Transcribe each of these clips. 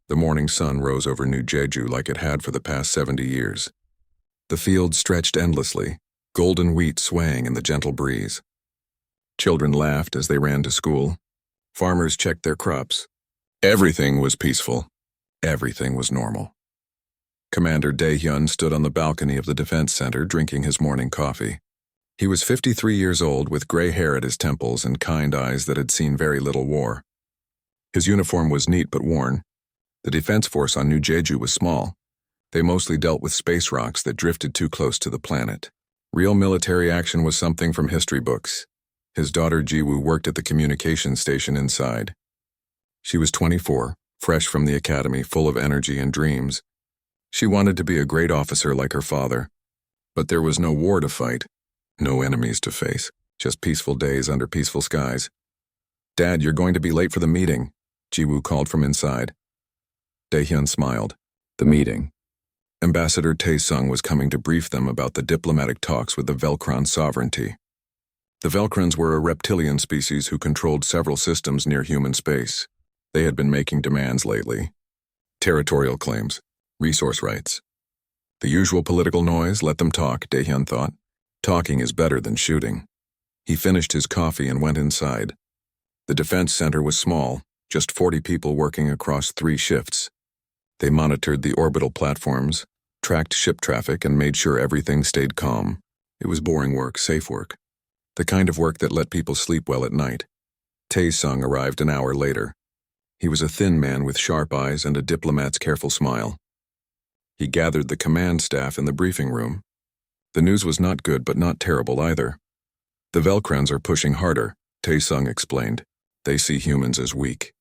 The morning sun rose over New Jeju like it had for the past 70 years. The fields stretched endlessly, golden wheat swaying in the gentle breeze. Children laughed as they ran to school. Farmers checked their crops. Everything was peaceful. Everything was normal. Commander Dae-hyun stood on the balcony of the defense center drinking his morning coffee. He was 53 years old with gray hair at his temples and kind eyes that had seen very little war. His uniform was neat but worn. The defense force on New Jeju was small. They mostly dealt with space rocks that drifted too close to the planet. Real military action was something from history books. His daughter Ji-woo worked at the communications station inside. She was 24, fresh from the academy, full of energy and dreams. She wanted to be a great officer like her father. But there was no war to fight, no enemies to face, just peaceful days under peaceful skies. "Dad, you're going to be late for the meeting," Ji-woo called from inside. Dae-hyun smiled. The meeting. Ambassador Tae-sung was coming to brief them about the diplomatic talks with the Velcron sovereignty. The Velcrons were a reptilian species who controlled several systems near human space. They had been making demands lately. Territorial claims, resource rights. The usual political noise, let them talk, Dae-hyun thought. Talking is better than shooting. He finished his coffee and went inside. The defense center was small, just 40 people working across 3 shifts. They monitored the orbital platforms, tracked ship traffic, and made sure everything stayed calm. It was boring work, safe work. The kind of work that let people sleep well at night. Tae-sung arrived an hour later. He was a thin man with sharp eyes and a diplomat's careful smile. He gathered the command staff in the briefing room. The news was not good but not terrible either. The Velcrons are pushing harder, Tae-sung explained. They see humans as weak.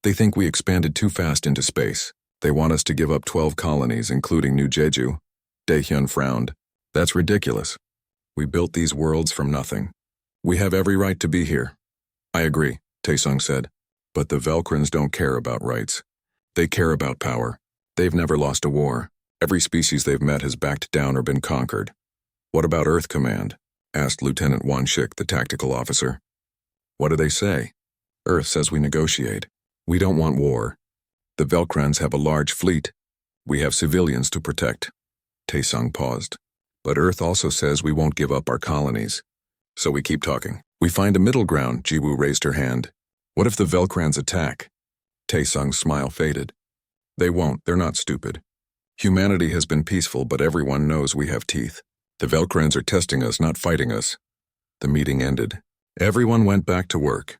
They think we expanded too fast into space. They want us to give up 12 colonies, including New Jeju. Dae-hyun frowned. That's ridiculous. We built these worlds from nothing. We have every right to be here. I agree, Tae-sung said. But the Velcrons don't care about rights. They care about power. They've never lost a war. Every species they've met has backed down or been conquered. What about Earth Command? Asked Lieutenant Won-shik, the tactical officer. What do they say? Earth says we negotiate. We don't want war. The Velcrons have a large fleet. We have civilians to protect. Tae-sung paused. But Earth also says we won't give up our colonies. So we keep talking. We find a middle ground, Ji-woo raised her hand. What if the Velcrons attack? Tae-sung's smile faded. They won't, they're not stupid. Humanity has been peaceful, but everyone knows we have teeth. The Velcrons are testing us, not fighting us. The meeting ended. Everyone went back to work.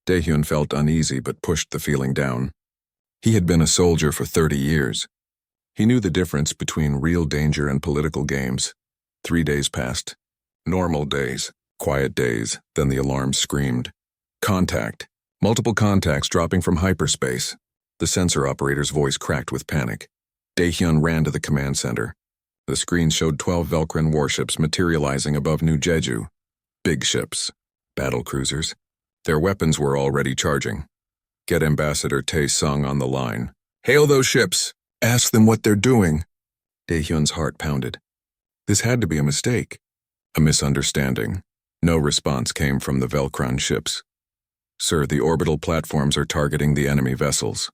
Dae-hyun felt uneasy but pushed the feeling down. He had been a soldier for 30 years. He knew the difference between real danger and political games. 3 days passed. Normal days, quiet days, then the alarm screamed. Contact. Multiple contacts dropping from hyperspace. The sensor operator's voice cracked with panic. Dae-hyun ran to the command center. The screen showed 12 Velcron warships materializing above New Jeju. Big ships. Battle cruisers. Their weapons were already charging. Get Ambassador Tae-sung on the line. Hail those ships. Ask them what they're doing. Dae-hyun's heart pounded. This had to be a mistake. A misunderstanding. No response came from the Velcron ships. Sir, the orbital platforms are targeting the enemy vessels.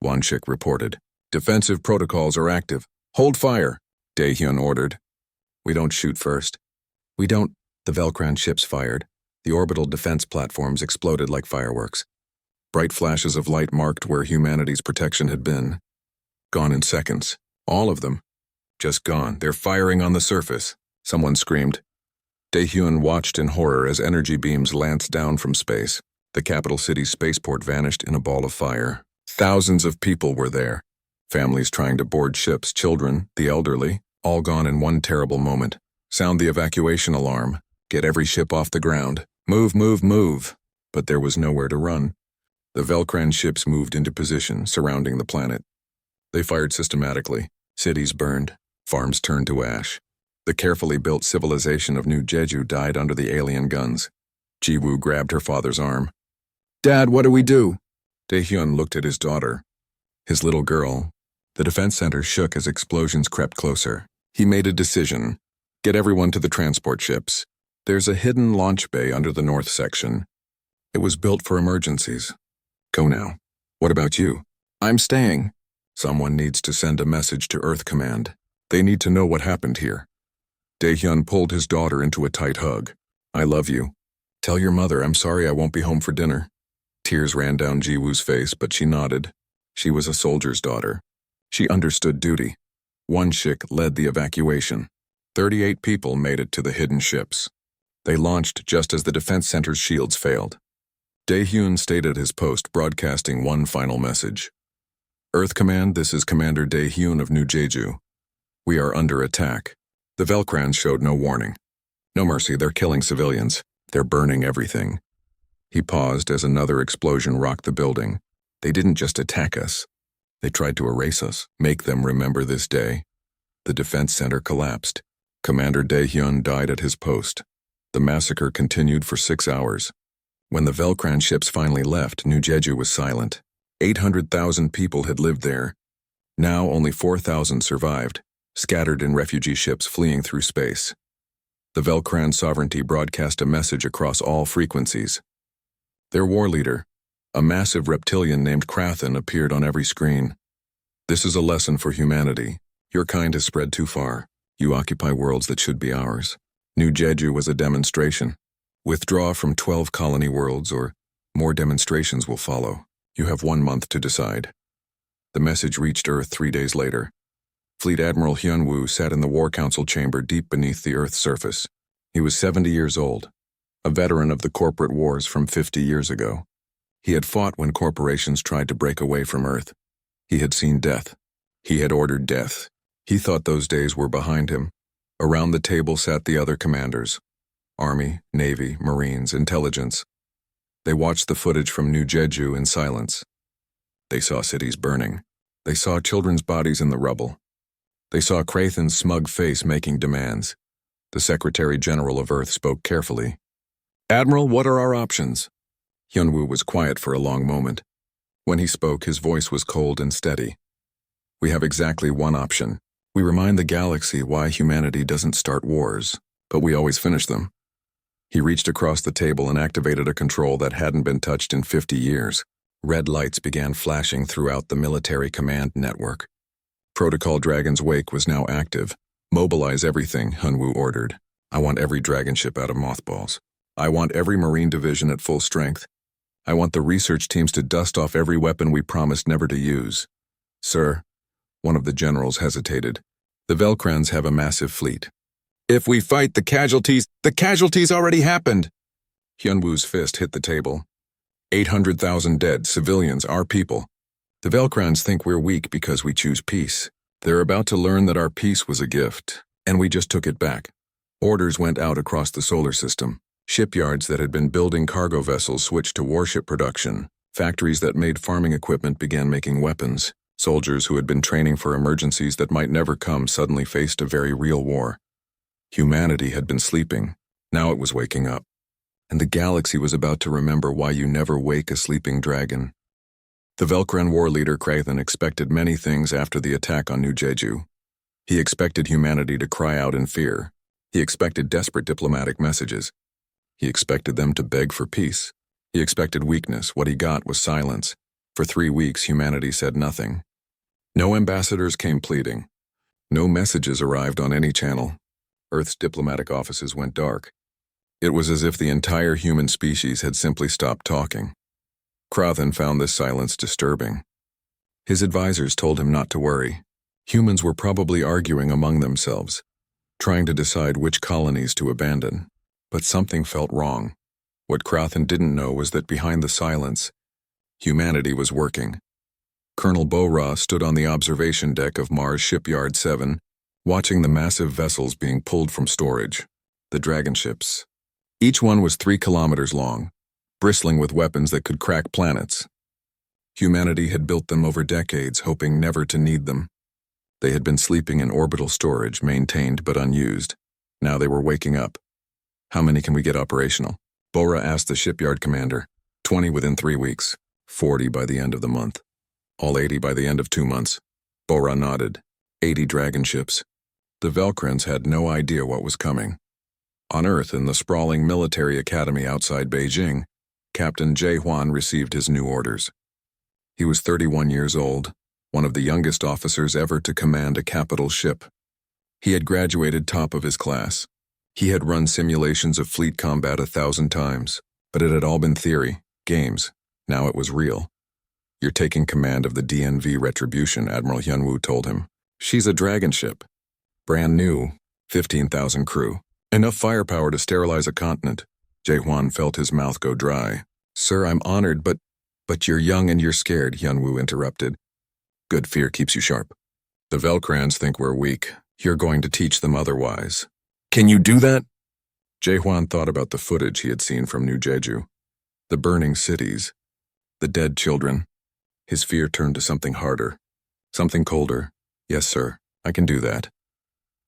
Won-shik reported. Defensive protocols are active. Hold fire, Dae-hyun ordered. We don't shoot first. We don't. The Velcron ships fired. The orbital defense platforms exploded like fireworks. Bright flashes of light marked where humanity's protection had been. Gone in seconds. All of them. Just gone. They're firing on the surface. Someone screamed. Dae-hyun watched in horror as energy beams lanced down from space. The capital city's spaceport vanished in a ball of fire. Thousands of people were there. Families trying to board ships, children, the elderly, all gone in one terrible moment. Sound the evacuation alarm. Get every ship off the ground. Move, move, move. But there was nowhere to run. The Velcron ships moved into position, surrounding the planet. They fired systematically. Cities burned. Farms turned to ash. The carefully built civilization of New Jeju died under the alien guns. Ji-woo grabbed her father's arm. Dad, what do we do? Dae-hyun looked at his daughter. His little girl. The defense center shook as explosions crept closer. He made a decision. Get everyone to the transport ships. There's a hidden launch bay under the north section. It was built for emergencies. Go now. What about you? I'm staying. Someone needs to send a message to Earth Command. They need to know what happened here. Daehyun pulled his daughter into a tight hug. I love you. Tell your mother I'm sorry I won't be home for dinner. Tears ran down Jiwoo's face, but she nodded. She was a soldier's daughter. She understood duty. One ship led the evacuation. 38 people made it to the hidden ships. They launched just as the defense center's shields failed. Daehyun stayed at his post, broadcasting one final message. Earth Command, this is Commander Daehyun of New Jeju. We are under attack. The Velcrans showed no warning. No mercy, they're killing civilians. They're burning everything. He paused as another explosion rocked the building. They didn't just attack us. They tried to erase us, make them remember this day. The defense center collapsed. Commander Daehyun died at his post. The massacre continued for 6 hours. When the Velcran ships finally left, New Jeju was silent. 800,000 people had lived there. Now only 4,000 survived, scattered in refugee ships fleeing through space. The Velcran sovereignty broadcast a message across all frequencies. Their war leader, a massive reptilian named Krathen, appeared on every screen. This is a lesson for humanity. Your kind has spread too far. You occupy worlds that should be ours. New Jeju was a demonstration. Withdraw from 12 colony worlds or more demonstrations will follow. You have 1 month to decide. The message reached Earth 3 days later. Fleet Admiral Hyunwoo sat in the War Council chamber deep beneath the Earth's surface. He was 70 years old, a veteran of the corporate wars from 50 years ago. He had fought when corporations tried to break away from Earth. He had seen death. He had ordered death. He thought those days were behind him. Around the table sat the other commanders. Army, Navy, Marines, Intelligence. They watched the footage from New Jeju in silence. They saw cities burning. They saw children's bodies in the rubble. They saw Krathen's smug face making demands. The Secretary General of Earth spoke carefully. Admiral, what are our options? Hyunwoo was quiet for a long moment. When he spoke, his voice was cold and steady. We have exactly one option. We remind the galaxy why humanity doesn't start wars, but we always finish them. He reached across the table and activated a control that hadn't been touched in 50 years. Red lights began flashing throughout the military command network. Protocol Dragon's Wake was now active. Mobilize everything, Hyunwoo ordered. I want every dragon ship out of mothballs. I want every Marine division at full strength. I want the research teams to dust off every weapon we promised never to use. Sir, one of the generals hesitated. The Velcrans have a massive fleet. If we fight the casualties already happened. Hyunwoo's fist hit the table. 800,000 dead, civilians, our people. The Velcrans think we're weak because we choose peace. They're about to learn that our peace was a gift, and we just took it back. Orders went out across the solar system. Shipyards that had been building cargo vessels switched to warship production. Factories that made farming equipment began making weapons. Soldiers who had been training for emergencies that might never come suddenly faced a very real war. Humanity had been sleeping. Now it was waking up. And the galaxy was about to remember why you never wake a sleeping dragon. The Velcran war leader Krathen expected many things after the attack on New Jeju. He expected humanity to cry out in fear. He expected desperate diplomatic messages. He expected them to beg for peace. He expected weakness. What he got was silence. For 3 weeks, humanity said nothing. No ambassadors came pleading. No messages arrived on any channel. Earth's diplomatic offices went dark. It was as if the entire human species had simply stopped talking. Krathen found this silence disturbing. His advisors told him not to worry. Humans were probably arguing among themselves, trying to decide which colonies to abandon. But something felt wrong. What Krathen didn't know was that behind the silence, humanity was working. Colonel Bo-Ra stood on the observation deck of Mars Shipyard 7, watching the massive vessels being pulled from storage, the dragon ships. Each one was 3 kilometers long, bristling with weapons that could crack planets. Humanity had built them over decades, hoping never to need them. They had been sleeping in orbital storage, maintained but unused. Now they were waking up. How many can we get operational? Bo-Ra asked the shipyard commander. 20 within 3 weeks, 40 by the end of the month. All 80 by the end of 2 months. Bo-Ra nodded. 80 dragon ships. The Velcrans had no idea what was coming. On Earth, in the sprawling military academy outside Beijing, Captain Jae-Hwan received his new orders. He was 31 years old, one of the youngest officers ever to command a capital ship. He had graduated top of his class. He had run simulations of fleet combat 1,000 times, but it had all been theory, games. Now it was real. "You're taking command of the DNV Retribution," Admiral Hyunwoo told him. "She's a dragon ship. Brand new, 15,000 crew. Enough firepower to sterilize a continent." Jae-hwan felt his mouth go dry. "Sir, I'm honored, but you're young and you're scared," Hyunwoo interrupted. "Good fear keeps you sharp. The Velcrans think we're weak. You're going to teach them otherwise." "Can you do that?" Jae-hwan thought about the footage he had seen from New Jeju. The burning cities. The dead children. His fear turned to something harder. Something colder. "Yes, sir, I can do that."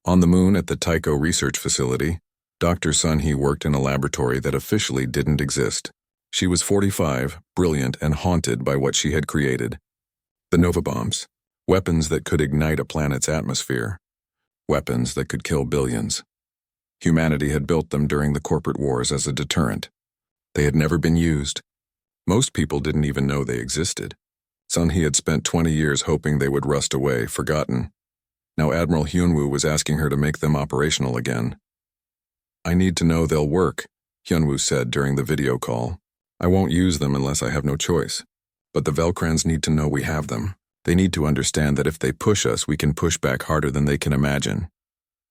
On the moon at the Tycho Research Facility, Dr. Sun-hee worked in a laboratory that officially didn't exist. She was 45, brilliant, and haunted by what she had created. The Nova bombs. Weapons that could ignite a planet's atmosphere. Weapons that could kill billions. Humanity had built them during the corporate wars as a deterrent. They had never been used. Most people didn't even know they existed. Sun-hee had spent 20 years hoping they would rust away, forgotten. Now Admiral Hyunwoo was asking her to make them operational again. "I need to know they'll work," Hyunwoo said during the video call. "I won't use them unless I have no choice. But the Velcrans need to know we have them. They need to understand that if they push us, we can push back harder than they can imagine."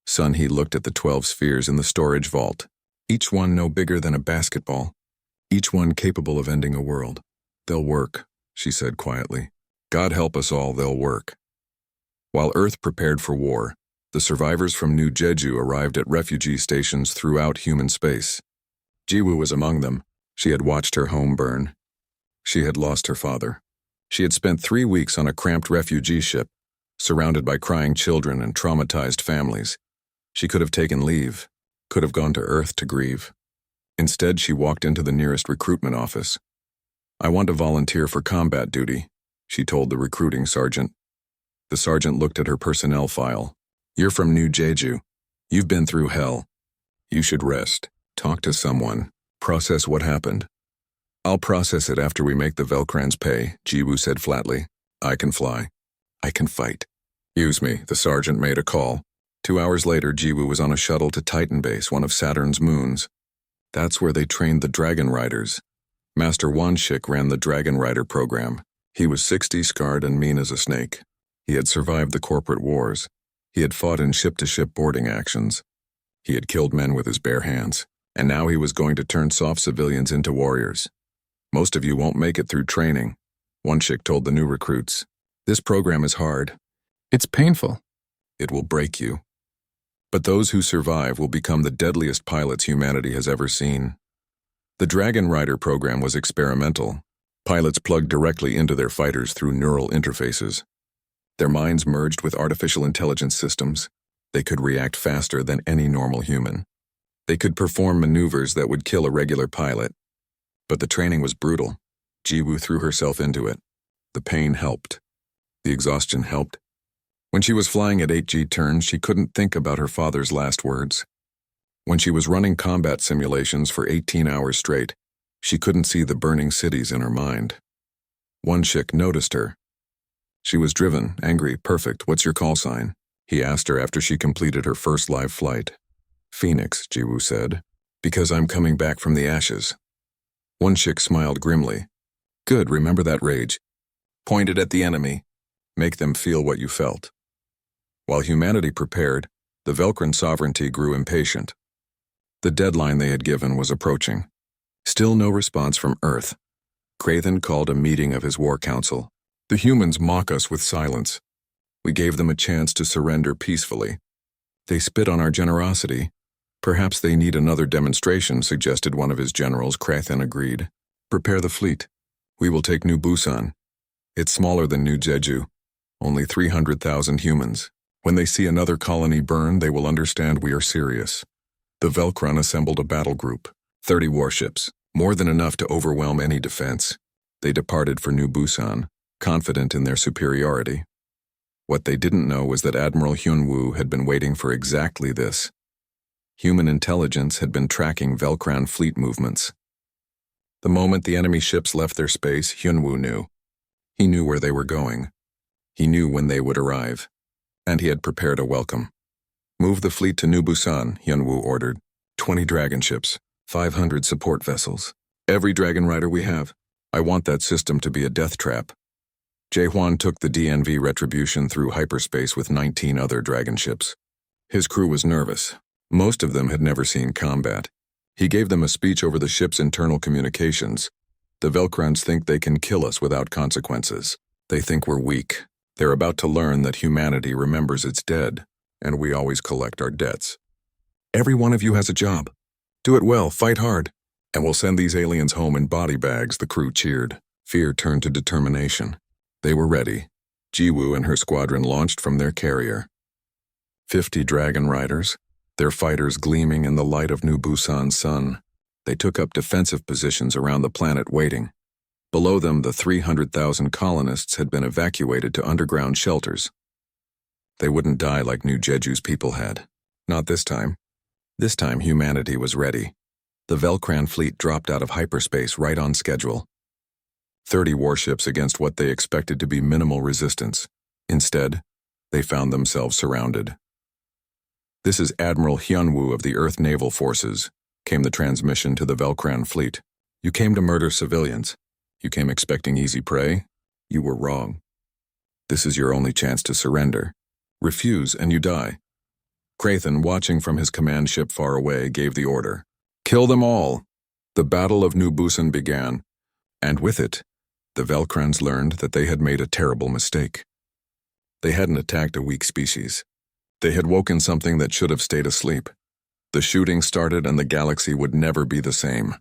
Sun-hee looked at the 12 spheres in the storage vault, each one no bigger than a basketball, each one capable of ending a world. "They'll work," she said quietly. "God help us all, they'll work." While Earth prepared for war, the survivors from New Jeju arrived at refugee stations throughout human space. Jiwoo was among them. She had watched her home burn. She had lost her father. She had spent 3 weeks on a cramped refugee ship, surrounded by crying children and traumatized families. She could have taken leave, could have gone to Earth to grieve. Instead, she walked into the nearest recruitment office. "I want to volunteer for combat duty," she told the recruiting sergeant. The sergeant looked at her personnel file. "You're from New Jeju. You've been through hell. You should rest, talk to someone, process what happened." "I'll process it after we make the Velcrans pay," Jiwoo said flatly. "I can fly. I can fight." "Use me," the sergeant made a call. 2 hours later, Jiwoo was on a shuttle to Titan Base, one of Saturn's moons. That's where they trained the Dragon Riders. Master Wanshik ran the Dragon Rider program. He was 60, scarred and mean as a snake. He had survived the corporate wars. He had fought in ship-to-ship boarding actions. He had killed men with his bare hands, and now he was going to turn soft civilians into warriors. "Most of you won't make it through training," Wanshik told the new recruits. "This program is hard. It's painful. It will break you. But those who survive will become the deadliest pilots humanity has ever seen." The Dragon Rider program was experimental. Pilots plugged directly into their fighters through neural interfaces. Their minds merged with artificial intelligence systems. They could react faster than any normal human. They could perform maneuvers that would kill a regular pilot. But the training was brutal. Jiwoo threw herself into it. The pain helped. The exhaustion helped. When she was flying at 8G turns, she couldn't think about her father's last words. When she was running combat simulations for 18 hours straight, she couldn't see the burning cities in her mind. Wanshik noticed her. She was driven, angry, perfect. "What's your call sign?" he asked her after she completed her first live flight. "Phoenix," Jiwoo said, "because I'm coming back from the ashes." Wanshik smiled grimly. "Good, remember that rage. Point it at the enemy. Make them feel what you felt." While humanity prepared, the Velcran sovereignty grew impatient. The deadline they had given was approaching. Still no response from Earth. Krathen called a meeting of his war council. "The humans mock us with silence. We gave them a chance to surrender peacefully. They spit on our generosity. Perhaps they need another demonstration," suggested one of his generals. Krathen agreed. "Prepare the fleet. We will take New Busan. It's smaller than New Jeju. Only 300,000 humans. When they see another colony burn, they will understand we are serious." The Velcran assembled a battle group, 30 warships, more than enough to overwhelm any defense. They departed for New Busan, confident in their superiority. What they didn't know was that Admiral Hyunwoo had been waiting for exactly this. Human intelligence had been tracking Velcran fleet movements. The moment the enemy ships left their space, Hyunwoo knew. He knew where they were going. He knew when they would arrive, and he had prepared a welcome. Move the fleet to New Busan, Hyunwoo ordered. 20 dragon ships, 500 support vessels. Every dragon rider we have. I want that system to be a death trap. Jae-hwan took the DNV Retribution through hyperspace with 19 other dragon ships. His crew was nervous. Most of them had never seen combat. He gave them a speech over the ship's internal communications. The Velkrans think they can kill us without consequences. They think we're weak. They're about to learn that humanity remembers its dead, and we always collect our debts. Every one of you has a job. Do it well, fight hard, and we'll send these aliens home in body bags, the crew cheered. Fear turned to determination. They were ready. Jiwoo and her squadron launched from their carrier. 50 dragon riders, their fighters gleaming in the light of New Busan's sun. They took up defensive positions around the planet waiting. Below them, the 300,000 colonists had been evacuated to underground shelters. They wouldn't die like New Jeju's people had. Not this time. This time humanity was ready. The Velkran fleet dropped out of hyperspace right on schedule. 30 warships against what they expected to be minimal resistance. Instead, they found themselves surrounded. "This is Admiral Hyunwoo of the Earth Naval Forces," came the transmission to the Velkran fleet. "You came to murder civilians. You came expecting easy prey. You were wrong. This is your only chance to surrender. Refuse and you die." Crathen, watching from his command ship far away, gave the order. "Kill them all!" The Battle of New Busan began, and with it, the Velkrans learned that they had made a terrible mistake. They hadn't attacked a weak species. They had woken something that should have stayed asleep. The shooting started and the galaxy would never be the same.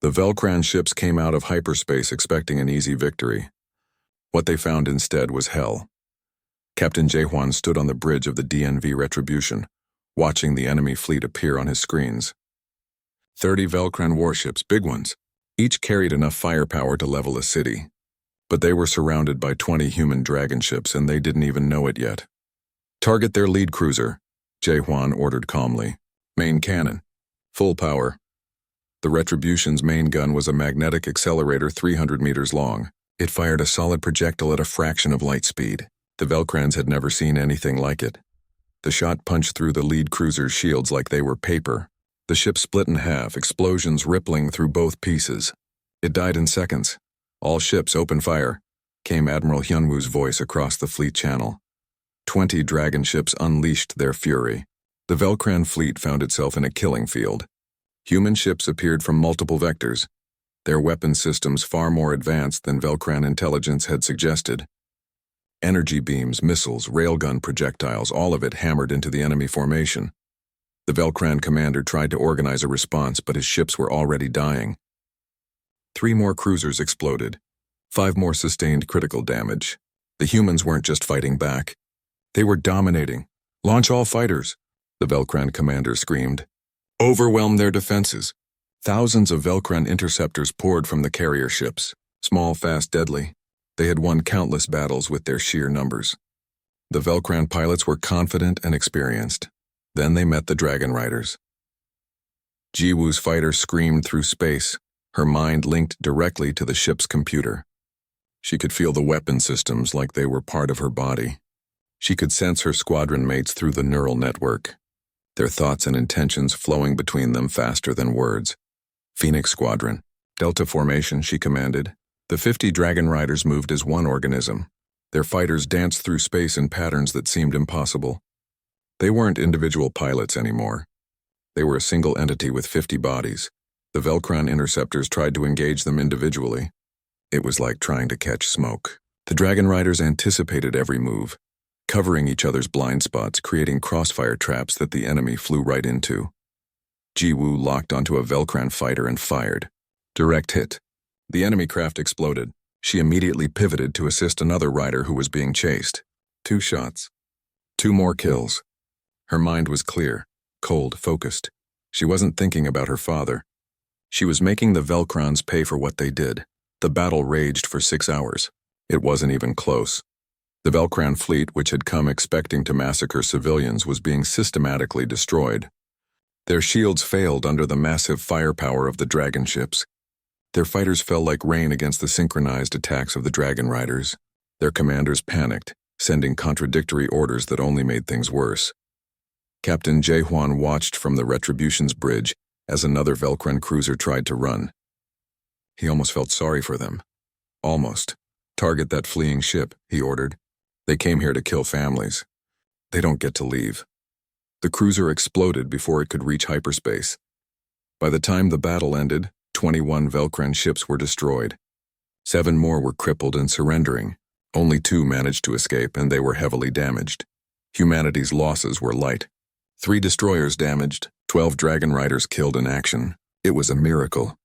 The Velkran ships came out of hyperspace expecting an easy victory. What they found instead was hell. Captain Jae-hwan stood on the bridge of the DNV Retribution, watching the enemy fleet appear on his screens. 30 Velkran warships, big ones. Each carried enough firepower to level a city. But they were surrounded by 20 human dragon ships and they didn't even know it yet. "Target their lead cruiser," Jae-hwan ordered calmly. "Main cannon. Full power." The Retribution's main gun was a magnetic accelerator 300 meters long. It fired a solid projectile at a fraction of light speed. The Velkrans had never seen anything like it. The shot punched through the lead cruiser's shields like they were paper. The ship split in half, explosions rippling through both pieces. It died in seconds. "All ships, open fire," came Admiral Hyunwoo's voice across the fleet channel. 20 dragon ships unleashed their fury. The Velkran fleet found itself in a killing field. Human ships appeared from multiple vectors, their weapon systems far more advanced than Velkran intelligence had suggested. Energy beams, missiles, railgun projectiles, all of it hammered into the enemy formation. The Velkran commander tried to organize a response, but his ships were already dying. 3 more cruisers exploded. 5 more sustained critical damage. The humans weren't just fighting back. They were dominating. "Launch all fighters," the Velkran commander screamed. "Overwhelm their defenses." Thousands of Velkran interceptors poured from the carrier ships. Small, fast, deadly. They had won countless battles with their sheer numbers. The Velkran pilots were confident and experienced. Then they met the Dragon Riders. Jiwoo's fighter screamed through space, her mind linked directly to the ship's computer. She could feel the weapon systems like they were part of her body. She could sense her squadron mates through the neural network, their thoughts and intentions flowing between them faster than words. "Phoenix Squadron. Delta formation," she commanded. The 50 Dragon Riders moved as one organism. Their fighters danced through space in patterns that seemed impossible. They weren't individual pilots anymore. They were a single entity with 50 bodies. The Velkran interceptors tried to engage them individually. It was like trying to catch smoke. The Dragon Riders anticipated every move, covering each other's blind spots, creating crossfire traps that the enemy flew right into. Jiwoo locked onto a Velkran fighter and fired. Direct hit. The enemy craft exploded. She immediately pivoted to assist another rider who was being chased. 2 shots. 2 more kills. Her mind was clear, cold, focused. She wasn't thinking about her father. She was making the Velkrans pay for what they did. The battle raged for 6 hours. It wasn't even close. The Velkran fleet, which had come expecting to massacre civilians, was being systematically destroyed. Their shields failed under the massive firepower of the dragon ships. Their fighters fell like rain against the synchronized attacks of the Dragon Riders. Their commanders panicked, sending contradictory orders that only made things worse. Captain Jae-hwan watched from the Retribution's bridge as another Velcran cruiser tried to run. He almost felt sorry for them. Almost. "Target that fleeing ship," he ordered. "They came here to kill families. They don't get to leave." The cruiser exploded before it could reach hyperspace. By the time the battle ended, 21 Velcran ships were destroyed. 7 more were crippled and surrendering. Only 2 managed to escape, and they were heavily damaged. Humanity's losses were light. 3 destroyers damaged, 12 Dragon Riders killed in action. It was a miracle.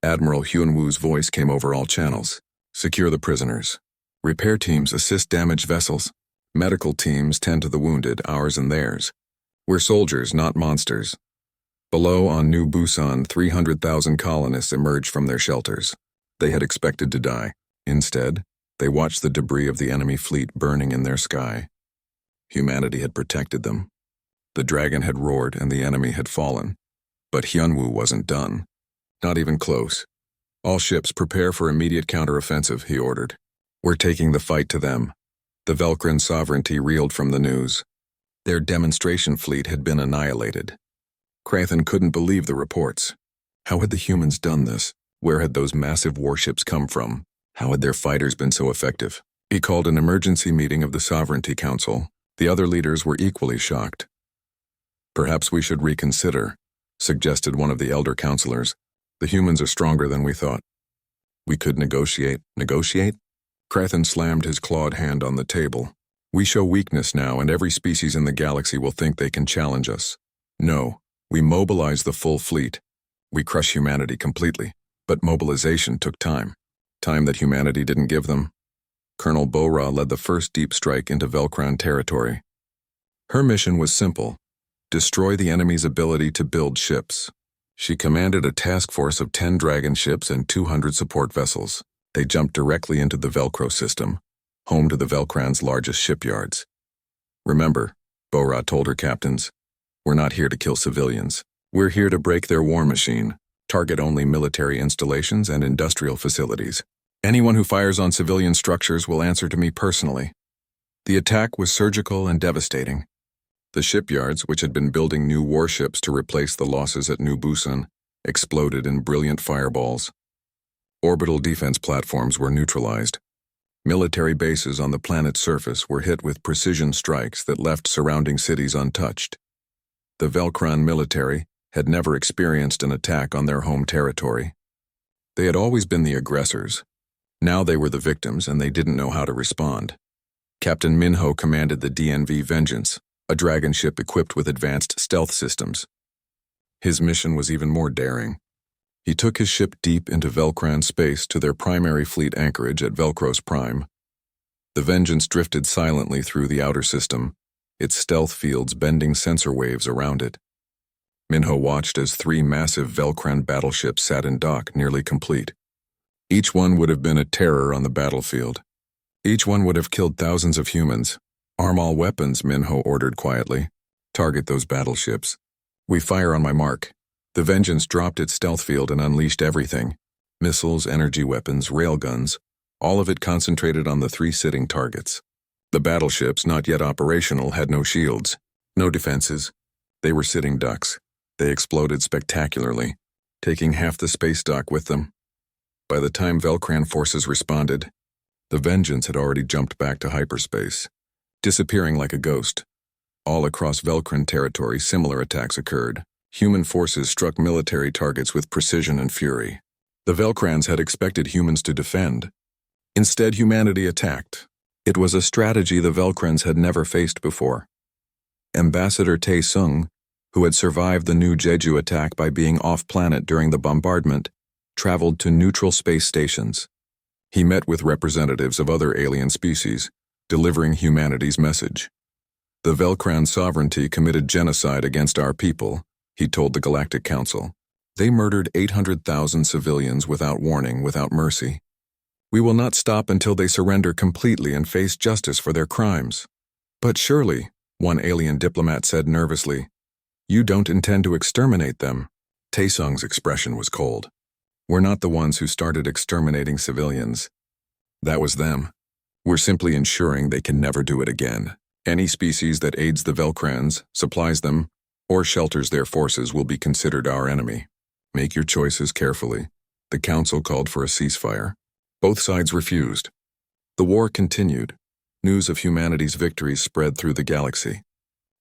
Admiral Hyun-woo's voice came over all channels. "Secure the prisoners. Repair teams assist damaged vessels. Medical teams tend to the wounded, ours and theirs. We're soldiers, not monsters." Below on New Busan, 300,000 colonists emerged from their shelters. They had expected to die. Instead, they watched the debris of the enemy fleet burning in their sky. Humanity had protected them. The dragon had roared and the enemy had fallen. But Hyun-woo wasn't done. Not even close. "All ships prepare for immediate counteroffensive," he ordered. "We're taking the fight to them." The Velcran sovereignty reeled from the news. Their demonstration fleet had been annihilated. Krathen couldn't believe the reports. How had the humans done this? Where had those massive warships come from? How had their fighters been so effective? He called an emergency meeting of the Sovereignty Council. The other leaders were equally shocked. "Perhaps we should reconsider," suggested one of the elder counselors. "The humans are stronger than we thought." "We could negotiate." "Negotiate?" Krathen slammed his clawed hand on the table. "We show weakness now, and every species in the galaxy will think they can challenge us. No, we mobilize the full fleet. We crush humanity completely, but mobilization took time. Time that humanity didn't give them." Colonel Bo-Ra led the first deep strike into Velcran territory. Her mission was simple: destroy the enemy's ability to build ships. She commanded a task force of 10 dragon ships and 200 support vessels. They jumped directly into the Velcro system, home to the Velcran's largest shipyards. "Remember," Bo-Ra told her captains, "we're not here to kill civilians. We're here to break their war machine, target only military installations and industrial facilities. Anyone who fires on civilian structures will answer to me personally." The attack was surgical and devastating. The shipyards, which had been building new warships to replace the losses at New Busan, exploded in brilliant fireballs. Orbital defense platforms were neutralized. Military bases on the planet's surface were hit with precision strikes that left surrounding cities untouched. The Velcran military had never experienced an attack on their home territory. They had always been the aggressors. Now they were the victims, and they didn't know how to respond. Captain Minho commanded the DNV Vengeance, a dragon ship equipped with advanced stealth systems. His mission was even more daring. He took his ship deep into Velcran space to their primary fleet anchorage at Velcro's Prime. The Vengeance drifted silently through the outer system, its stealth fields bending sensor waves around it. Minho watched as 3 massive Velcran battleships sat in dock, nearly complete. Each one would have been a terror on the battlefield. Each one would have killed thousands of humans. "Arm all weapons," Minho ordered quietly. "Target those battleships." "We fire on my mark." The Vengeance dropped its stealth field and unleashed everything. Missiles, energy weapons, railguns, all of it concentrated on the 3 sitting targets. The battleships, not yet operational, had no shields, no defenses. They were sitting ducks. They exploded spectacularly, taking half the space dock with them. By the time Velcran forces responded, the Vengeance had already jumped back to hyperspace, disappearing like a ghost. All across Velcran territory, similar attacks occurred. Human forces struck military targets with precision and fury. The Velcrans had expected humans to defend. Instead, humanity attacked. It was a strategy the Velcrans had never faced before. Ambassador Tae-sung, who had survived the new Jeju attack by being off-planet during the bombardment, traveled to neutral space stations. He met with representatives of other alien species, delivering humanity's message. "The Velcran sovereignty committed genocide against our people," he told the Galactic Council. "They murdered 800,000 civilians without warning, without mercy. We will not stop until they surrender completely and face justice for their crimes." "But surely," one alien diplomat said nervously, "you don't intend to exterminate them." Tae-sung's expression was cold. "We're not the ones who started exterminating civilians. That was them. We're simply ensuring they can never do it again. Any species that aids the Velcrans, supplies them, or shelters their forces will be considered our enemy. Make your choices carefully. The council called for a ceasefire. Both sides refused. The war continued. News of humanity's victories spread through the galaxy.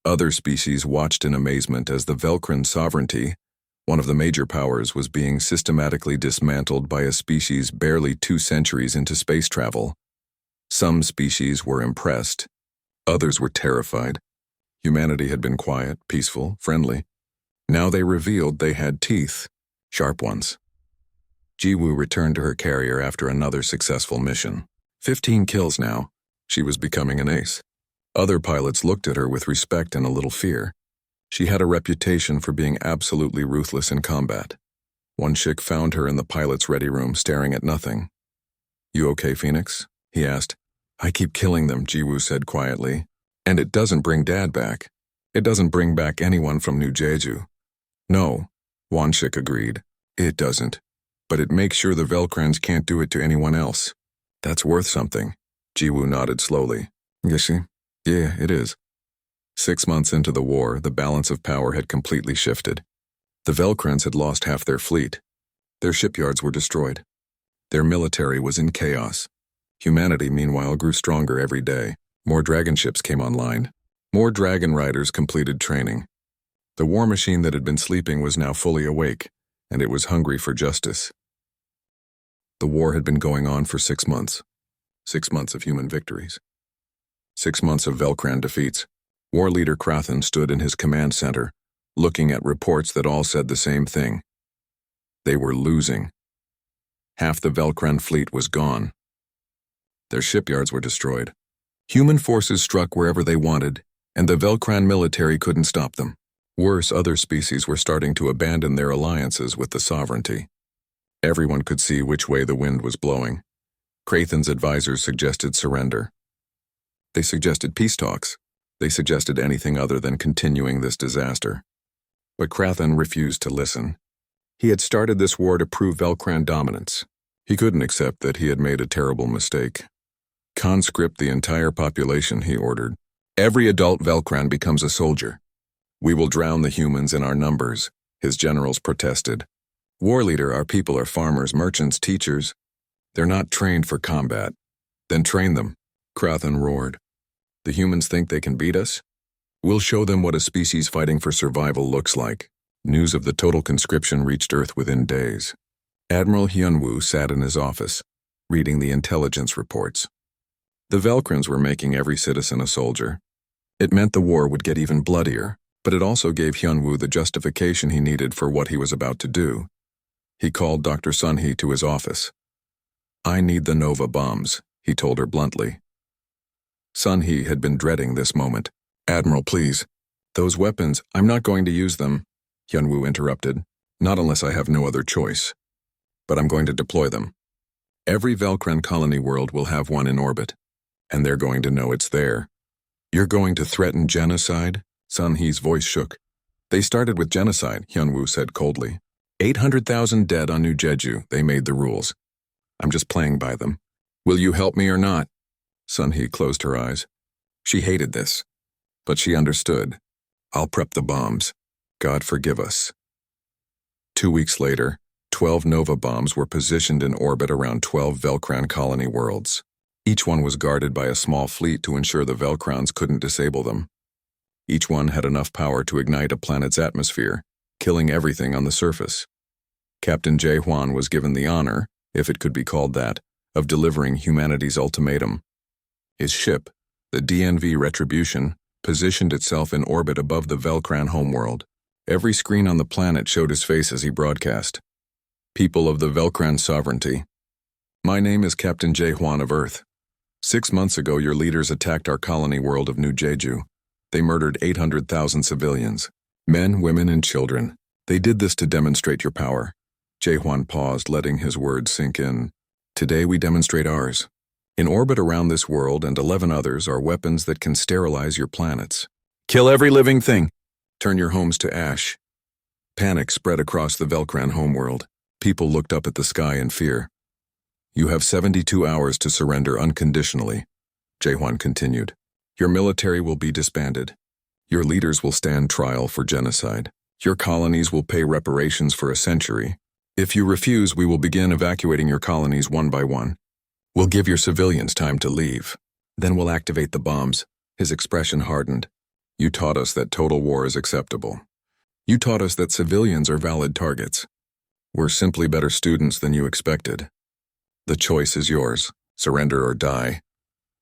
Other species watched in amazement as the Velcran sovereignty, one of the major powers, was being systematically dismantled by a species barely 2 centuries into space travel. Some species were impressed. Others were terrified. Humanity had been quiet, peaceful, friendly. Now they revealed they had teeth, sharp ones. Jiwoo returned to her carrier after another successful mission. 15 kills now. She was becoming an ace. Other pilots looked at her with respect and a little fear. She had a reputation for being absolutely ruthless in combat. One chick found her in the pilot's ready room staring at nothing. "You okay, Phoenix?" he asked. "I keep killing them," Jiwoo said quietly. "And it doesn't bring Dad back. It doesn't bring back anyone from New Jeju." "No," Wanshik agreed. "It doesn't. But it makes sure the Velcrans can't do it to anyone else." "That's worth something." Jiwoo nodded slowly. "Is she?" "Yeah, it is." 6 months into the war, the balance of power had completely shifted. The Velcrans had lost half their fleet. Their shipyards were destroyed. Their military was in chaos. Humanity, meanwhile, grew stronger every day. More dragon ships came online. More dragon riders completed training. The war machine that had been sleeping was now fully awake, and it was hungry for justice. The war had been going on for 6 months. 6 months of human victories. 6 months of Velcran defeats. War leader Krathen stood in his command center, looking at reports that all said the same thing. They were losing. Half the Velcran fleet was gone. Their shipyards were destroyed. Human forces struck wherever they wanted, and the Velcran military couldn't stop them. Worse, other species were starting to abandon their alliances with the sovereignty. Everyone could see which way the wind was blowing. Krathen's advisors suggested surrender. They suggested peace talks. They suggested anything other than continuing this disaster. But Krathen refused to listen. He had started this war to prove Velcran dominance. He couldn't accept that he had made a terrible mistake. "Conscript the entire population," he ordered. "Every adult Velcran becomes a soldier. We will drown the humans in our numbers," his generals protested. "War leader, our people are farmers, merchants, teachers. They're not trained for combat." "Then train them," Krathen roared. "The humans think they can beat us? We'll show them what a species fighting for survival looks like." News of the total conscription reached Earth within days. Admiral Hyunwoo sat in his office, reading the intelligence reports. The Velcrans were making every citizen a soldier. It meant the war would get even bloodier, but it also gave Hyunwoo the justification he needed for what he was about to do. He called Dr. Sunhee to his office. "I need the Nova bombs," he told her bluntly. Sunhee had been dreading this moment. "Admiral, please. Those weapons, I'm not going to use them," Hyunwoo interrupted. "Not unless I have no other choice. But I'm going to deploy them. Every Velcran colony world will have one in orbit, and they're going to know it's there." "You're going to threaten genocide?" Sunhee's voice shook. "They started with genocide," Hyunwoo said coldly. 800,000 dead on New Jeju. They made the rules. I'm just playing by them. Will you help me or not?" Sunhee closed her eyes. She hated this, but she understood. "I'll prep the bombs. God forgive us." 2 weeks later, 12 Nova bombs were positioned in orbit around 12 Velcran colony worlds. Each one was guarded by a small fleet to ensure the Velcrans couldn't disable them. Each one had enough power to ignite a planet's atmosphere, killing everything on the surface. Captain Jae Hwan was given the honor, if it could be called that, of delivering humanity's ultimatum. His ship, the DNV Retribution, positioned itself in orbit above the Velcran homeworld. Every screen on the planet showed his face as he broadcast. "People of the Velcran sovereignty. My name is Captain Jae Hwan of Earth. 6 months ago, your leaders attacked our colony world of New Jeju. They murdered 800,000 civilians, men, women, and children. They did this to demonstrate your power." Jae Hwan paused, letting his words sink in. "Today we demonstrate ours. In orbit around this world and 11 others are weapons that can sterilize your planets. Kill every living thing. Turn your homes to ash." Panic spread across the Velcran homeworld. People looked up at the sky in fear. You have 72 hours to surrender unconditionally, Jaehwan continued. Your military will be disbanded. Your leaders will stand trial for genocide. Your colonies will pay reparations for a century. If you refuse, we will begin evacuating your colonies one by one. We'll give your civilians time to leave. Then we'll activate the bombs. His expression hardened. You taught us that total war is acceptable. You taught us that civilians are valid targets. We're simply better students than you expected. The choice is yours. Surrender or die.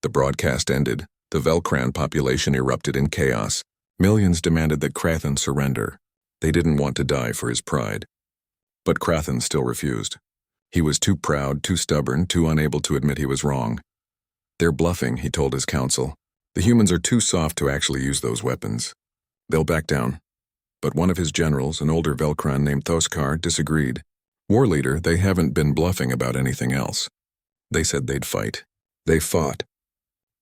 The broadcast ended. The Velcran population erupted in chaos. Millions demanded that Krathen surrender. They didn't want to die for his pride. But Krathen still refused. He was too proud, too stubborn, too unable to admit he was wrong. They're bluffing, he told his council. The humans are too soft to actually use those weapons. They'll back down. But one of his generals, an older Velcran named Thoskar, disagreed. War leader, they haven't been bluffing about anything else. They said they'd fight. They fought.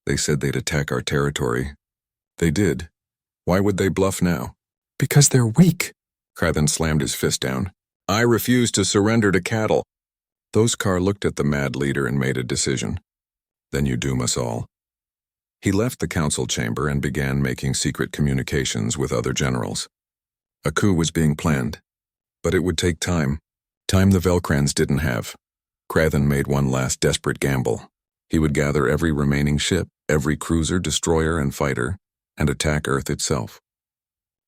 They said they'd attack our territory. They did. Why would they bluff now? Because they're weak. Krathen slammed his fist down. I refuse to surrender to cattle. Thoskar looked at the mad leader and made a decision. Then you doom us all. He left the council chamber and began making secret communications with other generals. A coup was being planned, but it would take time. Time the Velcrans didn't have. Krathen made one last desperate gamble. He would gather every remaining ship, every cruiser, destroyer, and fighter, and attack Earth itself.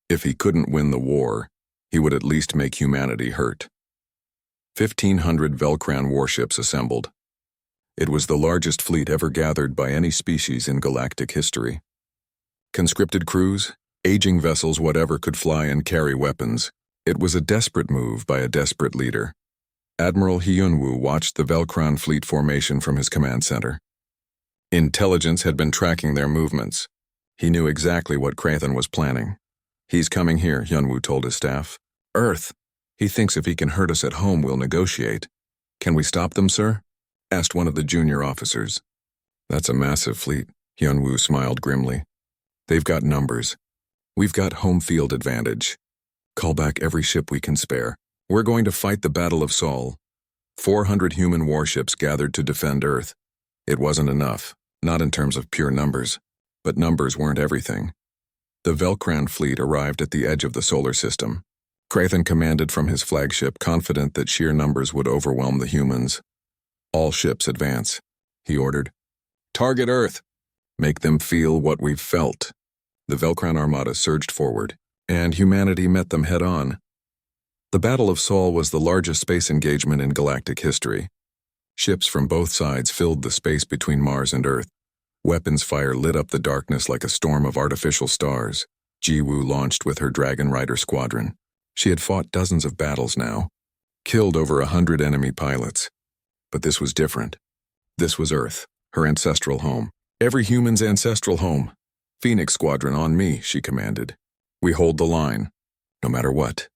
If he couldn't win the war, he would at least make humanity hurt. 1,500 Velcran warships assembled. It was the largest fleet ever gathered by any species in galactic history. Conscripted crews, aging vessels, whatever could fly and carry weapons. It was a desperate move by a desperate leader. Admiral Hyunwoo watched the Velcran fleet formation from his command center. Intelligence had been tracking their movements. He knew exactly what Krathen was planning. He's coming here, Hyunwoo told his staff. Earth. He thinks if he can hurt us at home, we'll negotiate. Can we stop them, sir? Asked one of the junior officers. That's a massive fleet, Hyunwoo smiled grimly. They've got numbers. We've got home field advantage. Call back every ship we can spare. We're going to fight the Battle of Sol. 400 human warships gathered to defend Earth. It wasn't enough, not in terms of pure numbers. But numbers weren't everything. The Velcran fleet arrived at the edge of the solar system. Krathen commanded from his flagship, confident that sheer numbers would overwhelm the humans. All ships advance, he ordered. Target Earth. Make them feel what we've felt. The Velcran armada surged forward, and humanity met them head-on. The Battle of Sol was the largest space engagement in galactic history. Ships from both sides filled the space between Mars and Earth. Weapons fire lit up the darkness like a storm of artificial stars. Jiwoo launched with her Dragon Rider squadron. She had fought dozens of battles now, killed over 100 enemy pilots. But this was different. This was Earth, her ancestral home. Every human's ancestral home. Phoenix Squadron on me, she commanded. We hold the line, no matter what.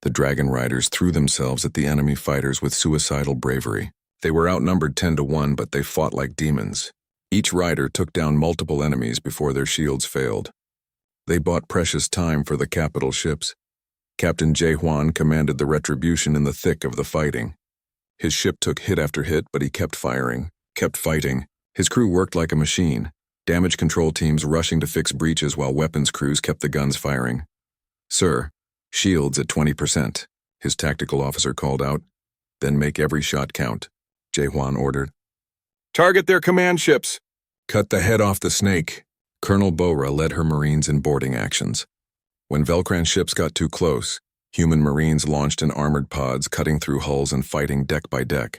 The Dragon Riders threw themselves at the enemy fighters with suicidal bravery. They were outnumbered 10-1, but they fought like demons. Each rider took down multiple enemies before their shields failed. They bought precious time for the capital ships. Captain Jaehwan commanded the retribution in the thick of the fighting. His ship took hit after hit, but he kept firing, kept fighting. His crew worked like a machine, damage control teams rushing to fix breaches while weapons crews kept the guns firing. Sir, shields at 20%, his tactical officer called out. Then make every shot count, Jaehwan ordered. Target their command ships. Cut the head off the snake. Colonel Bora led her Marines in boarding actions. When Velcran ships got too close, human Marines launched in armored pods, cutting through hulls and fighting deck by deck.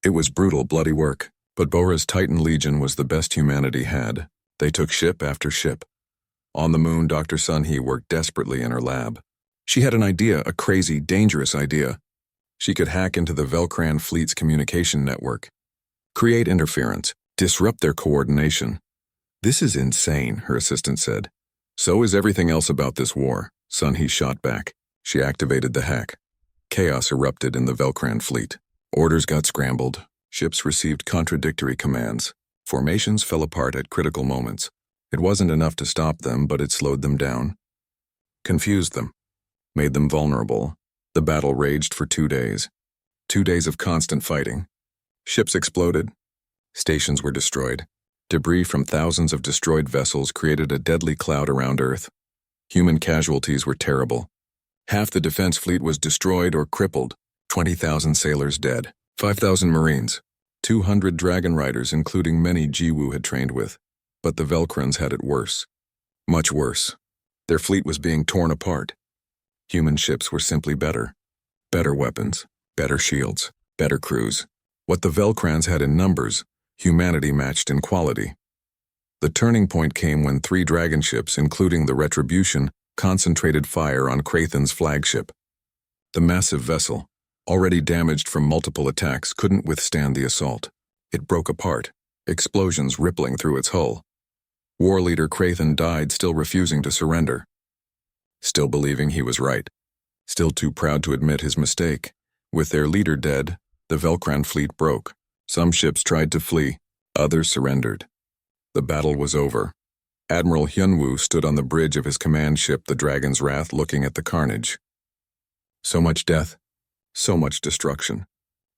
It was brutal, bloody work, but Bora's Titan Legion was the best humanity had. They took ship after ship. On the moon, Dr. Sun-hee worked desperately in her lab. She had an idea, a crazy, dangerous idea. She could hack into the Velcran fleet's communication network, create interference, disrupt their coordination. This is insane, her assistant said. So is everything else about this war, Sun-hee shot back. She activated the hack. Chaos erupted in the Velcran fleet. Orders got scrambled. Ships received contradictory commands. Formations fell apart at critical moments. It wasn't enough to stop them, but it slowed them down. Confused them. Made them vulnerable. The battle raged for 2 days. 2 days of constant fighting. Ships exploded. Stations were destroyed. Debris from thousands of destroyed vessels created a deadly cloud around Earth. Human casualties were terrible. Half the defense fleet was destroyed or crippled. 20,000 sailors dead. 5,000 Marines. 200 dragon riders, including many Jiwoo had trained with. But the Velkrans had it worse. Much worse. Their fleet was being torn apart. Human ships were simply better. Better weapons, better shields, better crews. What the Velkrans had in numbers, humanity matched in quality. The turning point came when 3 dragon ships, including the Retribution, concentrated fire on Krathen's flagship. The massive vessel, already damaged from multiple attacks, couldn't withstand the assault. It broke apart, explosions rippling through its hull. War leader Krathen died, still refusing to surrender. Still believing he was right. Still too proud to admit his mistake. With their leader dead, the Velkran fleet broke. Some ships tried to flee, others surrendered. The battle was over. Admiral Hyunwoo stood on the bridge of his command ship, the Dragon's Wrath, looking at the carnage. So much death, so much destruction.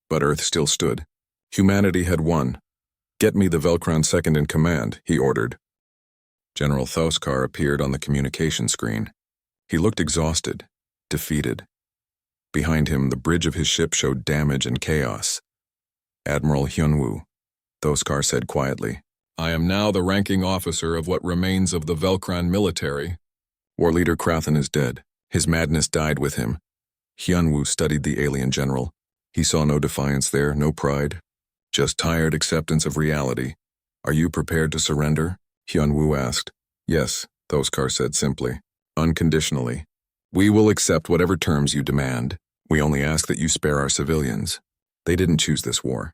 But Earth still stood. Humanity had won. "Get me the Velkran second in command," he ordered. General Thoskar appeared on the communication screen. He looked exhausted, defeated. Behind him, the bridge of his ship showed damage and chaos. "Admiral Hyunwoo," Thoskar said quietly, "I am now the ranking officer of what remains of the Velkran military. War leader Krathen is dead. His madness died with him." Hyunwoo studied the alien general. He saw no defiance there, no pride, just tired acceptance of reality. "Are you prepared to surrender?" Hyunwoo asked. "Yes," Thoskar said simply, "unconditionally. We will accept whatever terms you demand. We only ask that you spare our civilians. They didn't choose this war."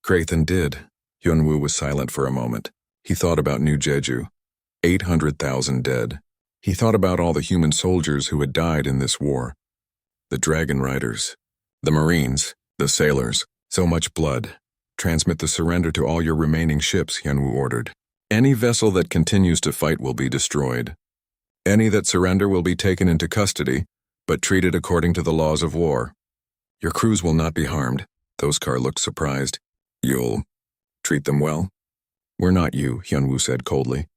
"Krathen did." Hyunwoo was silent for a moment. He thought about New Jeju. 800,000 dead. He thought about all the human soldiers who had died in this war. The dragon riders, the Marines, the sailors. So much blood. "Transmit the surrender to all your remaining ships," Hyunwoo ordered. "Any vessel that continues to fight will be destroyed. Any that surrender will be taken into custody, but treated according to the laws of war. Your crews will not be harmed." Thoskar looked surprised. "You'll treat them well?" "We're not you," Hyunwoo said coldly.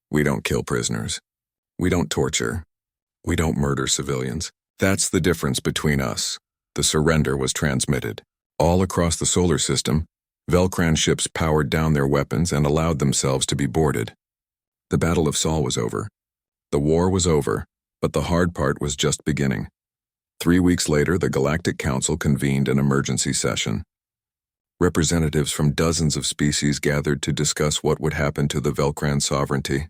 "We don't kill prisoners. We don't torture. We don't murder civilians. That's the difference between us." The surrender was transmitted. All across the solar system, Velkran ships powered down their weapons and allowed themselves to be boarded. The Battle of Sol was over. The war was over, but the hard part was just beginning. 3 weeks later, the Galactic Council convened an emergency session. Representatives from dozens of species gathered to discuss what would happen to the Velkran sovereignty.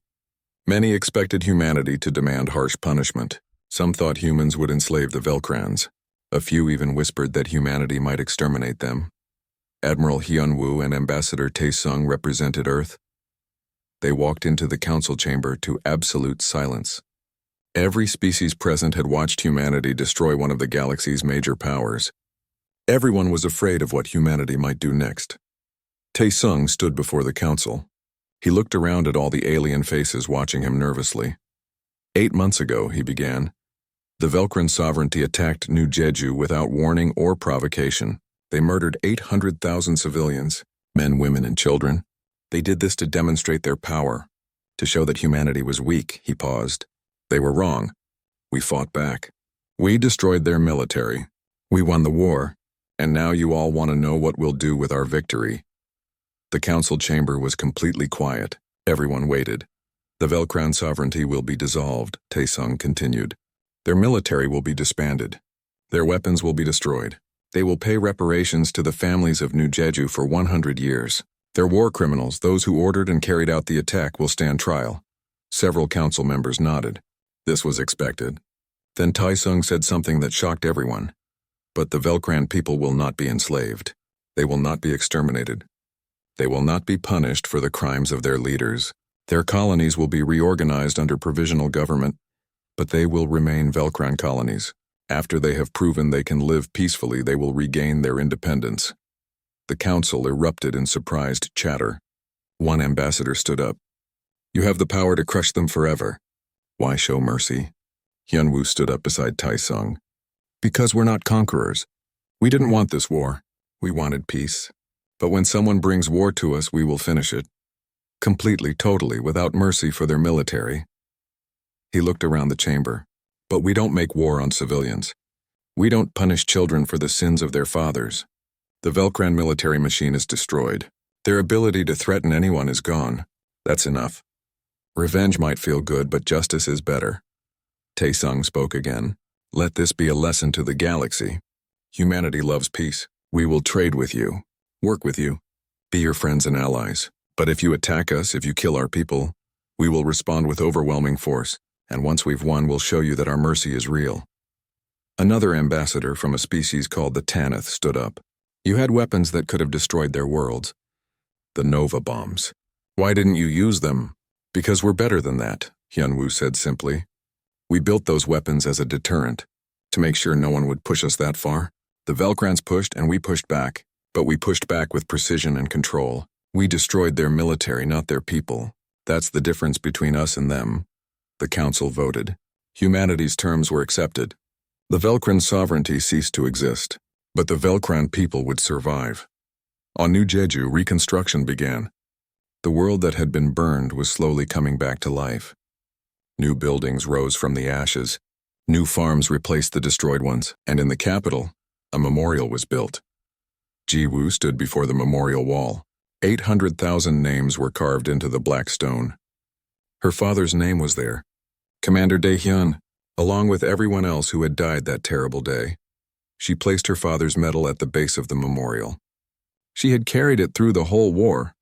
Many expected humanity to demand harsh punishment. Some thought humans would enslave the Velkrans. A few even whispered that humanity might exterminate them. Admiral Hyunwoo and Ambassador Taesung represented Earth. They walked into the council chamber to absolute silence. Every species present had watched humanity destroy one of the galaxy's major powers. Everyone was afraid of what humanity might do next. Taesung stood before the council. He looked around at all the alien faces watching him nervously. 8 months ago, he began, the Velkran sovereignty attacked New Jeju without warning or provocation. They murdered 800,000 civilians, men, women, and children. They did this to demonstrate their power, to show that humanity was weak. He paused. They were wrong. We fought back. We destroyed their military. We won the war, and now you all want to know what we'll do with our victory. The council chamber was completely quiet. Everyone waited. The Velkran sovereignty will be dissolved, Taesung continued. Their military will be disbanded. Their weapons will be destroyed. They will pay reparations to the families of New Jeju for 100 years. Their war criminals, those who ordered and carried out the attack, will stand trial. Several council members nodded. This was expected. Then Taesung said something that shocked everyone. But the Velkran people will not be enslaved. They will not be exterminated. They will not be punished for the crimes of their leaders. Their colonies will be reorganized under provisional government, but they will remain Velkran colonies. After they have proven they can live peacefully, they will regain their independence. The council erupted in surprised chatter. One ambassador stood up. "You have the power to crush them forever. Why show mercy?" Hyunwoo stood up beside Taesung. "Because we're not conquerors. We didn't want this war. We wanted peace. But when someone brings war to us, we will finish it. Completely, totally, without mercy for their military. He looked around the chamber. But we don't make war on civilians. We don't punish children for the sins of their fathers. The Velcran military machine is destroyed. Their ability to threaten anyone is gone. That's enough. Revenge might feel good, but justice is better. Taesung spoke again. Let this be a lesson to the galaxy. Humanity loves peace. We will trade with you, work with you, be your friends and allies. But if you attack us, if you kill our people, we will respond with overwhelming force, and once we've won, we'll show you that our mercy is real. Another ambassador from a species called the Tanith stood up. You had weapons that could have destroyed their worlds. The Nova bombs. Why didn't you use them? Because we're better than that, Hyunwoo said simply. We built those weapons as a deterrent, to make sure no one would push us that far. The Velcrans pushed and we pushed back, but we pushed back with precision and control. We destroyed their military, not their people. That's the difference between us and them. The council voted. Humanity's terms were accepted. The Velcran sovereignty ceased to exist, but the Velcran people would survive. On New Jeju, reconstruction began. The world that had been burned was slowly coming back to life. New buildings rose from the ashes. New farms replaced the destroyed ones, and in the capital, a memorial was built. Jiwoo stood before the memorial wall. 800,000 names were carved into the black stone. Her father's name was there, Commander Daehyun, along with everyone else who had died that terrible day. She placed her father's medal at the base of the memorial. She had carried it through the whole war.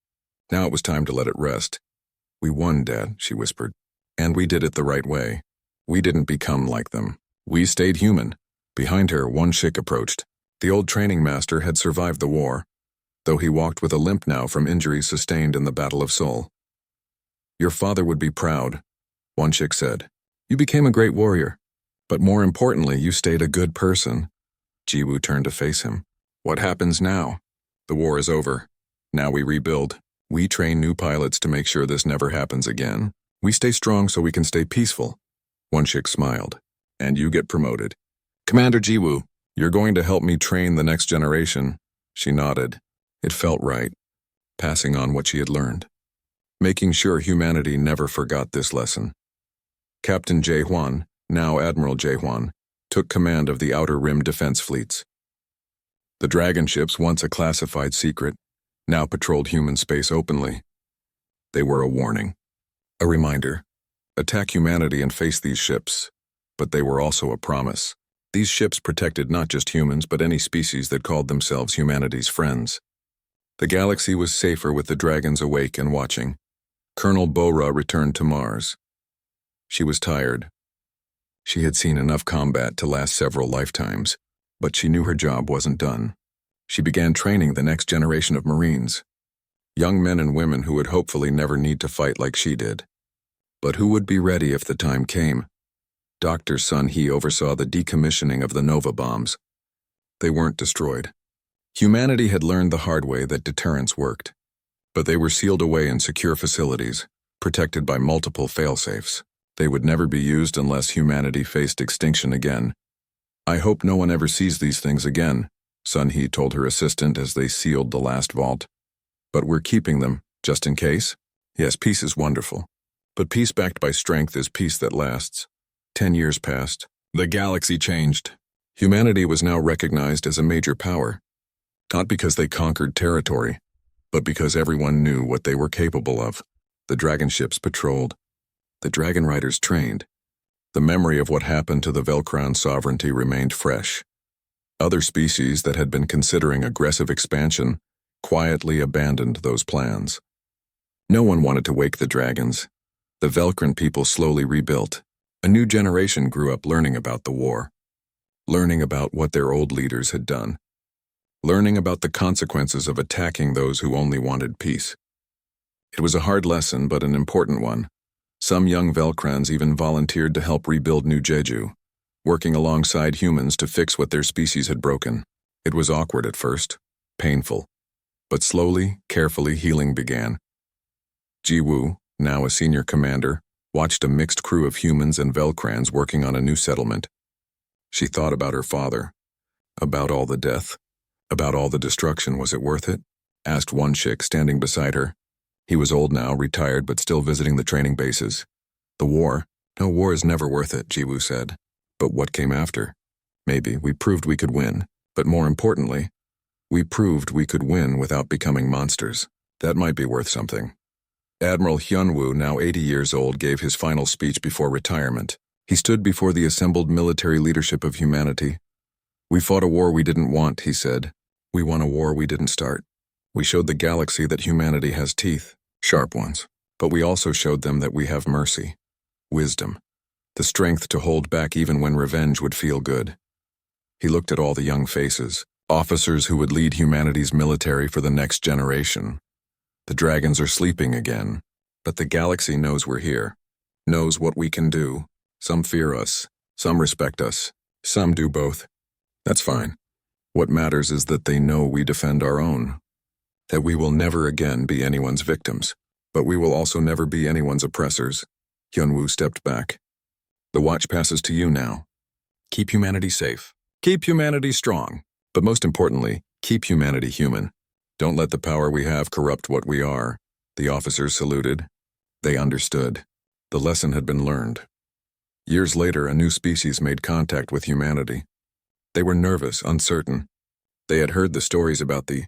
Now it was time to let it rest. We won, Dad, she whispered. And we did it the right way. We didn't become like them. We stayed human. Behind her, Won-shik approached. The old training master had survived the war, though he walked with a limp now from injuries sustained in the Battle of Seoul. Your father would be proud, Won-shik said. You became a great warrior, but more importantly, you stayed a good person. Jiwoo turned to face him. What happens now? The war is over. Now we rebuild. We train new pilots to make sure this never happens again. We stay strong so we can stay peaceful. Won-shik smiled. And you get promoted. Commander Jiwoo, you're going to help me train the next generation. She nodded. It felt right. Passing on what she had learned. Making sure humanity never forgot this lesson. Captain Jae-hwan, now Admiral Jae-hwan, took command of the Outer Rim defense fleets. The dragon ships, once a classified secret, now patrolled human space openly. They were a warning. A reminder. Attack humanity and face these ships. But they were also a promise. These ships protected not just humans, but any species that called themselves humanity's friends. The galaxy was safer with the dragons awake and watching. Colonel Bora returned to Mars. She was tired. She had seen enough combat to last several lifetimes, but she knew her job wasn't done. She began training the next generation of Marines. Young men and women who would hopefully never need to fight like she did. But who would be ready if the time came? Dr. Sun Hee oversaw the decommissioning of the Nova bombs. They weren't destroyed. Humanity had learned the hard way that deterrence worked. But they were sealed away in secure facilities, protected by multiple failsafes. They would never be used unless humanity faced extinction again. I hope no one ever sees these things again, Sun Hee told her assistant as they sealed the last vault. But we're keeping them, just in case. Yes, peace is wonderful. But peace backed by strength is peace that lasts. 10 years passed. The galaxy changed. Humanity was now recognized as a major power. Not because they conquered territory, but because everyone knew what they were capable of. The dragon ships patrolled. The dragon riders trained. The memory of what happened to the Velcran sovereignty remained fresh. Other species that had been considering aggressive expansion quietly abandoned those plans. No one wanted to wake the dragons. The Velcran people slowly rebuilt. A new generation grew up learning about the war, learning about what their old leaders had done, learning about the consequences of attacking those who only wanted peace. It was a hard lesson, but an important one. Some young Velcrans even volunteered to help rebuild New Jeju, working alongside humans to fix what their species had broken. It was awkward at first, painful, but slowly, carefully, healing began. Jiwoo, now a senior commander, watched a mixed crew of humans and Velcrans working on a new settlement. She thought about her father, about all the death, about all the destruction. Was it worth it? asked one chick standing beside her. He was old now, retired, but still visiting the training bases. The war? No, war is never worth it, Jiwoo said. But what came after? Maybe we proved we could win, but more importantly, we proved we could win without becoming monsters. That might be worth something. Admiral Hyunwoo, now 80 years old, gave his final speech before retirement. He stood before the assembled military leadership of humanity. We fought a war we didn't want, he said. We won a war we didn't start. We showed the galaxy that humanity has teeth, sharp ones, but we also showed them that we have mercy, wisdom, the strength to hold back even when revenge would feel good. He looked at all the young faces, officers who would lead humanity's military for the next generation. The dragons are sleeping again, but the galaxy knows we're here, knows what we can do. Some fear us, some respect us, some do both. That's fine. What matters is that they know we defend our own, that we will never again be anyone's victims, but we will also never be anyone's oppressors. Hyunwoo stepped back. The watch passes to you now. Keep humanity safe. Keep humanity strong. But most importantly, keep humanity human. Don't let the power we have corrupt what we are. The officers saluted. They understood. The lesson had been learned. Years later, a new species made contact with humanity. They were nervous, uncertain. They had heard the stories about the